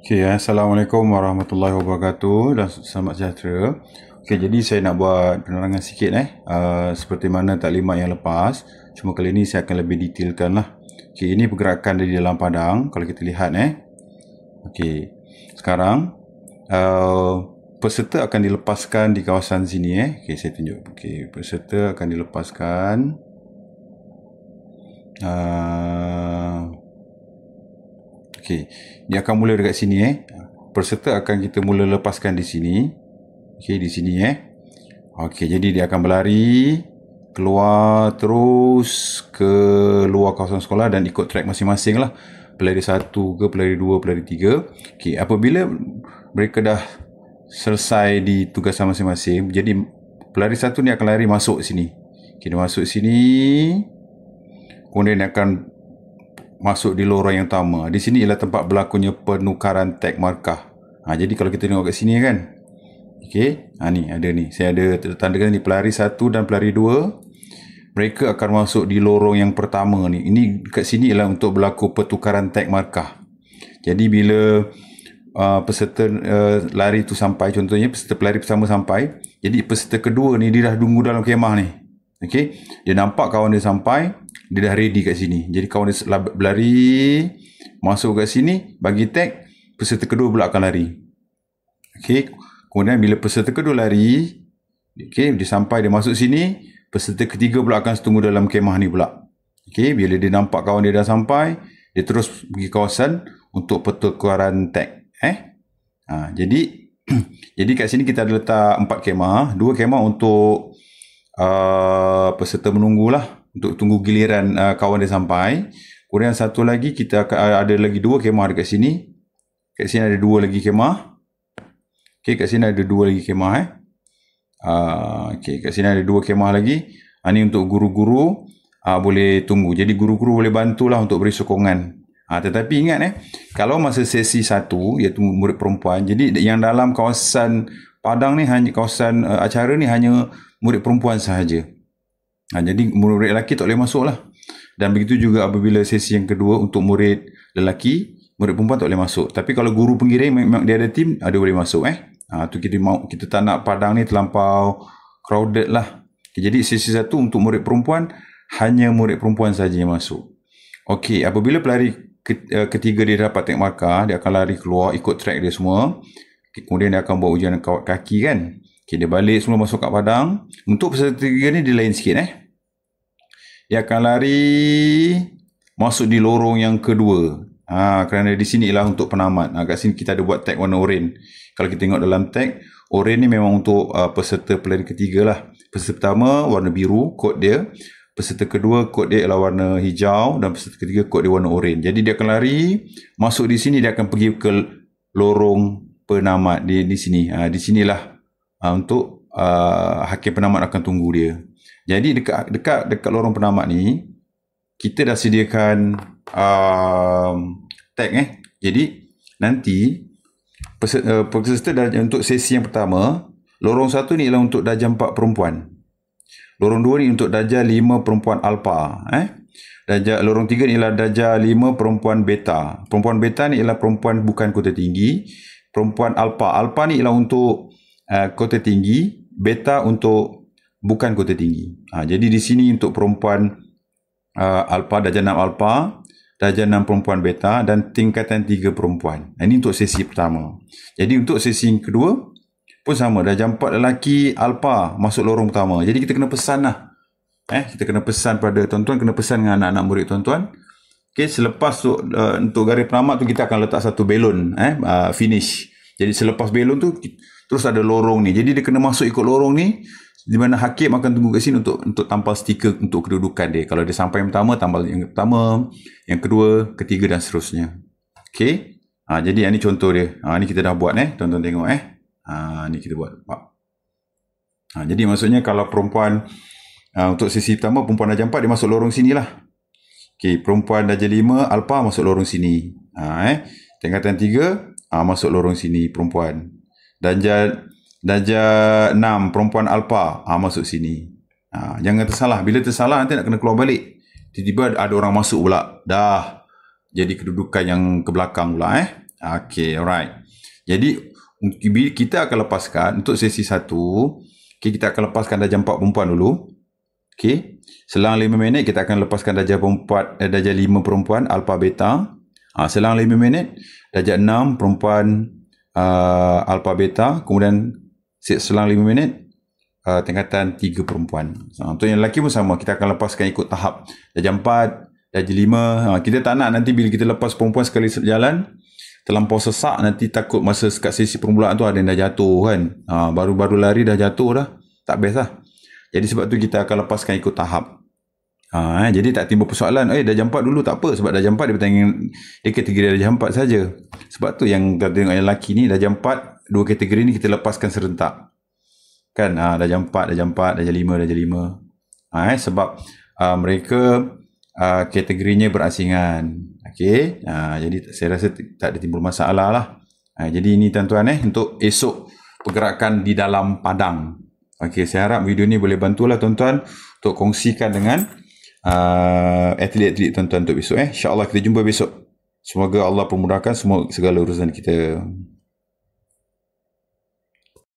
Assalamualaikum warahmatullahi wabarakatuh dan selamat sejahtera. Jadi saya nak buat penerangan sikit seperti mana taklimat yang lepas. Cuma kali ini saya akan lebih detailkan lah. Ini pergerakan dari dalam padang kalau kita lihat sekarang peserta akan dilepaskan di kawasan sini saya tunjuk. Peserta akan dilepaskan dia akan mula dekat sini peserta akan kita mula lepaskan di sini. Di sini jadi dia akan berlari keluar terus ke luar kawasan sekolah dan ikut track masing-masing lah. Pelari 1 ke pelari 2, pelari 3. Apabila mereka dah selesai di tugasan masing-masing, jadi pelari 1 ni akan lari masuk sini. Dia masuk sini, kemudian dia akan masuk di lorong yang utama. Di sini ialah tempat berlakunya penukaran tag markah. Jadi kalau kita tengok kat sini kan. Ni ada ni. Saya ada tandakan ni pelari 1 dan pelari 2. Mereka akan masuk di lorong yang pertama ni. Ini kat sini ialah untuk berlaku pertukaran tag markah. Jadi bila peserta lari tu sampai, contohnya peserta pelari pertama sampai, jadi peserta kedua ni dia dah tunggu dalam kemah ni. Dia nampak kawan dia sampai, dia dah ready kat sini. Jadi kawan dia berlari masuk kat sini, bagi tag, peserta kedua pula akan lari. Kemudian bila peserta kedua lari, dia sampai, dia masuk sini, peserta ketiga pula akan tunggu dalam kemah ni pula. Bila dia nampak kawan dia dah sampai, dia terus pergi kawasan untuk pertukaran tag. Jadi kat sini kita ada letak 4 kemah, 2 kemah untuk peserta menunggulah, untuk tunggu giliran kawan dia sampai. Kemudian satu lagi kita akan ada lagi 2 kemah dekat sini. Kat sini ada 2 lagi kemah. Kat sini ada 2 lagi kemah kat sini ada 2 kemah lagi. Ni untuk guru-guru boleh tunggu. Jadi guru-guru boleh bantulah untuk beri sokongan. Tetapi ingat kalau masa sesi 1 iaitu murid perempuan, jadi yang dalam kawasan padang ni, hanya kawasan acara ni hanya murid perempuan sahaja. Jadi murid lelaki tak boleh masuk lah. Dan begitu juga apabila sesi yang kedua untuk murid lelaki, murid perempuan tak boleh masuk. Tapi kalau guru pengiring memang dia ada tim, dia boleh masuk. Tu kita tak nak padang ni terlampau crowded lah. Jadi sesi 1 untuk murid perempuan, hanya murid perempuan sahaja yang masuk. Apabila pelari ketiga dia dapat tag markah, dia akan lari keluar ikut track dia semua. Kemudian dia akan buat ujian kaki kan. Dia balik semua masuk kat padang. Untuk peserta ketiga ni dia lain sikit Dia akan lari masuk di lorong yang kedua. Kerana di sini ialah untuk penamat. Kat sini kita ada buat tag warna oranye. Kalau kita tengok dalam tag, oranye ni memang untuk peserta pelari ketiga lah. Peserta pertama warna biru, kod dia. Peserta kedua, kod dia ialah warna hijau. Dan peserta ketiga, kod dia warna oranye. Jadi dia akan lari, masuk di sini, dia akan pergi ke lorong penamat di sini. Di sinilah untuk hakim penamat akan tunggu dia. Jadi dekat lorong penamat ni, kita dah sediakan tag Jadi nanti peserta untuk sesi yang pertama, lorong 1 ni ialah untuk darjah 4 perempuan. Lorong 2 ni untuk darjah 5 perempuan alpha. Lorong 3 ni ialah darjah 5 perempuan beta. Perempuan beta ni ialah perempuan bukan kota tinggi. Perempuan alpha. Alpha ni ialah untuk kota tinggi. Beta untuk bukan kota tinggi. Jadi di sini untuk perempuan alpha, darjah 6 alpha, darjah 6 perempuan beta dan tingkatan 3 perempuan. Ini untuk sesi pertama. Jadi untuk sesi yang kedua pun sama, darjah 4 lelaki alpha masuk lorong pertama. Jadi kita kena pesan lah. Kita kena pesan pada tuan-tuan, kena pesan dengan anak-anak murid tuan-tuan. Selepas untuk garis penamat tu kita akan letak satu belon finish. Jadi selepas belon tu terus ada lorong ni. Jadi dia kena masuk ikut lorong ni, di mana hakim akan tunggu kat sini untuk tampal stiker untuk kedudukan dia. Kalau dia sampai yang pertama, tampal yang pertama, yang kedua, ketiga dan seterusnya. Jadi ini contoh dia. Ni kita dah buat tuan-tuan tengok ni kita buat. Jadi maksudnya kalau perempuan untuk sesi pertama, perempuan darjah 4 dia masuk lorong sini lah. Perempuan darjah 5 alpha masuk lorong sini. Tingkatan 3 masuk lorong sini perempuan. Darjah 6 perempuan alpha masuk sini. Jangan tersalah. Bila tersalah nanti nak kena keluar balik. Tiba-tiba ada orang masuk pula. Dah jadi kedudukan yang ke belakang pula. Okay, alright. Jadi, kita akan lepaskan untuk sesi 1. Okay, kita akan lepaskan darjah 4 perempuan dulu. Okay. Selang 5 minit, kita akan lepaskan darjah 5 perempuan, alpha, beta. Selang 5 minit, darjah 6 perempuan, alpha, beta. Kemudian, selang 5 minit, tingkatan 3 perempuan. Untuk yang lelaki pun sama, kita akan lepaskan ikut tahap. Darjah 4, darjah 5. Kita tak nak nanti bila kita lepas perempuan sekali jalan, terlampau sesak, nanti takut masa kat sesi permulaan tu ada yang dah jatuh kan. Baru-baru lari dah jatuh dah. Tak best lah. Jadi sebab tu kita akan lepaskan ikut tahap. Jadi tak timbul persoalan, darjah 4 dulu tak apa. Sebab darjah 4 dia bertanding, dia kategori darjah 4 saja. Sebab tu yang kita tengok yang lelaki ni, darjah 4, 2 kategori ni kita lepaskan serentak. Kan, darjah 4, darjah 4, darjah 5, darjah 5. Sebab mereka kategorinya berasingan. Okey, jadi saya rasa tak ada timbul masalah lah. Jadi ini tuan-tuan untuk esok pergerakan di dalam padang. Okey, saya harap video ni boleh bantulah tuan-tuan untuk kongsikan dengan atlet-atlet tuan-tuan untuk besok. InsyaAllah kita jumpa besok. Semoga Allah permudahkan semua segala urusan kita.